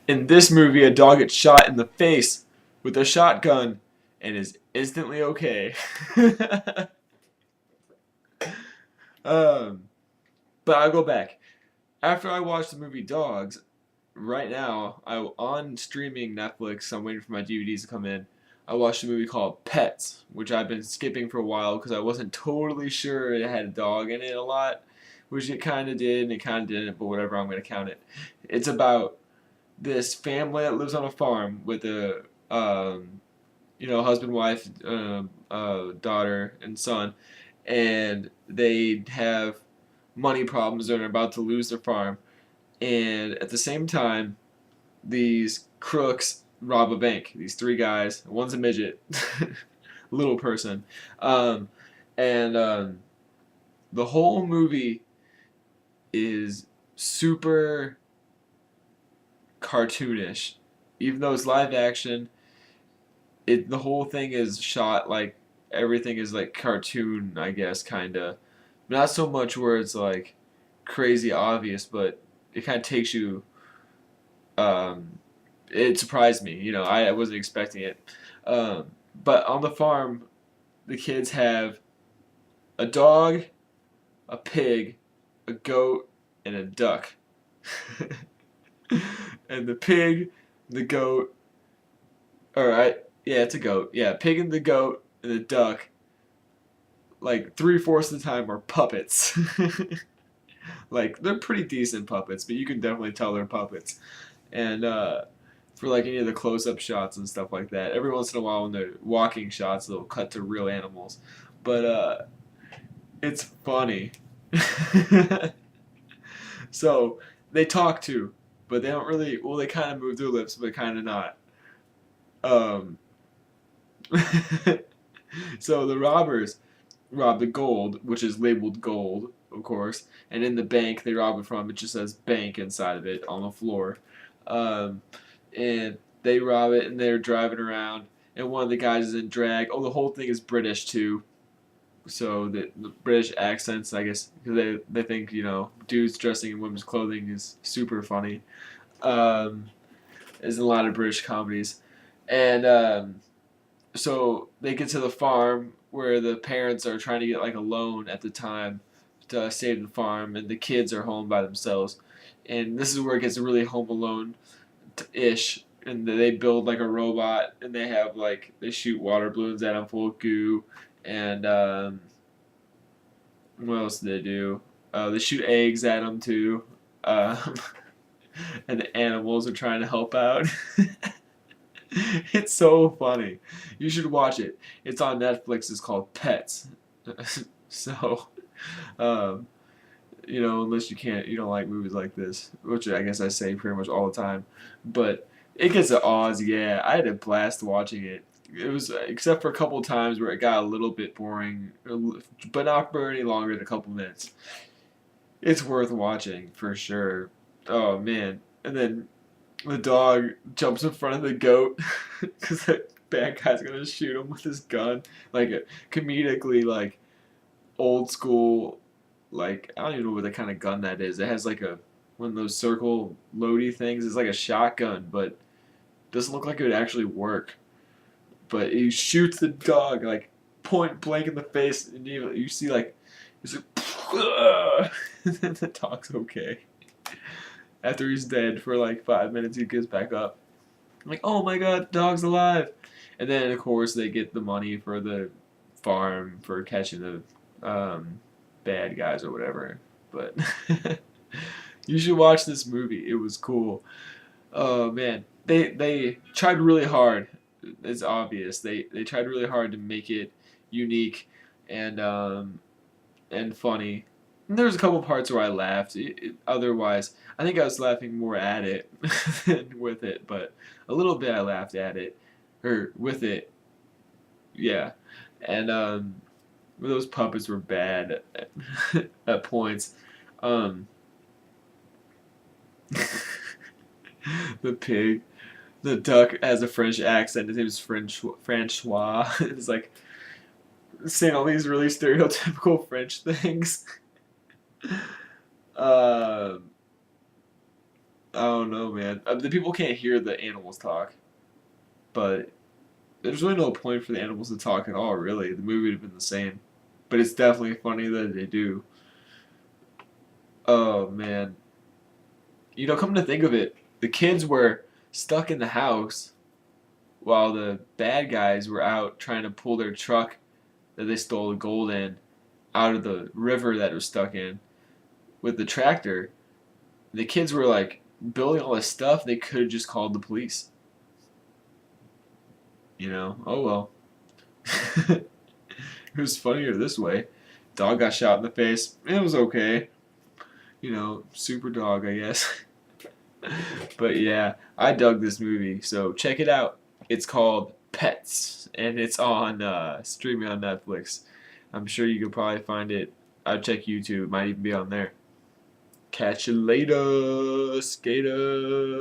In this movie, a dog gets shot in the face with a shotgun and is instantly okay. um, but I'll go back. After I watched the movie Dogs, right now, I on streaming Netflix. I'm waiting for my DVDs to come in. I watched a movie called Pets, which I've been skipping for a while because I wasn't totally sure it had a dog in it a lot, which it kind of did and it kind of didn't. But whatever, I'm gonna count it. It's about this family that lives on a farm with a husband, wife, daughter, and son, and they have money problems and are about to lose their farm. And at the same time, these crooks rob a bank. These three guys. One's a midget, little person, um, and the whole movie is super cartoonish. Even though it's live action, the whole thing is shot like everything is like cartoon, I guess, kinda. Not so much where it's like crazy obvious, but it kind of takes you. Um, it surprised me. I wasn't expecting it. Um, but on the farm, the kids have a dog, a pig, a goat, and a duck. And the pig, the goat, all right, yeah, it's a goat. Yeah, pig and the goat and the duck, like 3/4 of the time, are puppets. Like they're pretty decent puppets, but you can definitely tell they're puppets. And for like any of the close-up shots and stuff like that, every once in a while when they're walking shots, they'll cut to real animals. But it's funny. So they talk too, but they don't really. Well, they kind of move their lips, but kind of not. Um, so the robbers rob the gold, which is labeled gold, of course, and in the bank they rob it from, it just says bank inside of it on the floor. Um, and they rob it and they're driving around, and one of the guys is in drag. Oh, the whole thing is British too. So the British accents, I guess, because they think dudes dressing in women's clothing is super funny. Um, there's a lot of British comedies, and so they get to the farm where the parents are trying to get like a loan at the time to save the farm, and the kids are home by themselves. And this is where it gets really Home Alone ish. And they build like a robot, and they have like they shoot water balloons at them full of goo, and what else do they do? They shoot eggs at them too, um, and the animals are trying to help out. It's so funny. You should watch it. It's on Netflix. It's called Pets. So, um, unless you don't like movies like this, which I guess I say pretty much all the time. But it gets to Oz, yeah. I had a blast watching it. It was, except for a couple of times where it got a little bit boring, but not for any longer than a couple minutes. It's worth watching for sure. Oh man! And then the dog jumps in front of the goat because the bad guy's gonna shoot him with his gun, like comedically, like old school. Like I don't even know what the kind of gun that is. It has like a one of those circle loady things. It's like a shotgun, but doesn't look like it would actually work. But he shoots the dog like point blank in the face, and you see like he's like, and then the dog's okay. After he's dead for like 5 minutes, he gets back up. I'm like, oh my god, the dog's alive. And then, of course, they get the money for the farm for catching the bad guys or whatever. But you should watch this movie. It was cool. Oh man, they tried really hard. It's obvious. They tried really hard to make it unique and funny. And there was a couple parts where I laughed. Otherwise, I think I was laughing more at it than with it, but a little bit I laughed at it or with it. Yeah, and those puppets were bad at points. Um, the pig, the duck has a French accent. His name is Francois. It's like saying all these really stereotypical French things. Um, I don't know, man. The people can't hear the animals talk, but there's really no point for the animals to talk at all, really. The movie would have been the same. But it's definitely funny that they do. Oh, man. Come to think of it, the kids were stuck in the house while the bad guys were out trying to pull their truck that they stole the gold in out of the river that it was stuck in with the tractor. The kids were like building all this stuff. They could have just called the police. Oh well. It was funnier this way. Dog got shot in the face. It was okay. Super dog, I guess. But yeah, I dug this movie, so check it out. It's called Pets, and it's on streaming on Netflix. I'm sure you could probably find it. I'd check YouTube. It might even be on there. Catch you later, skater.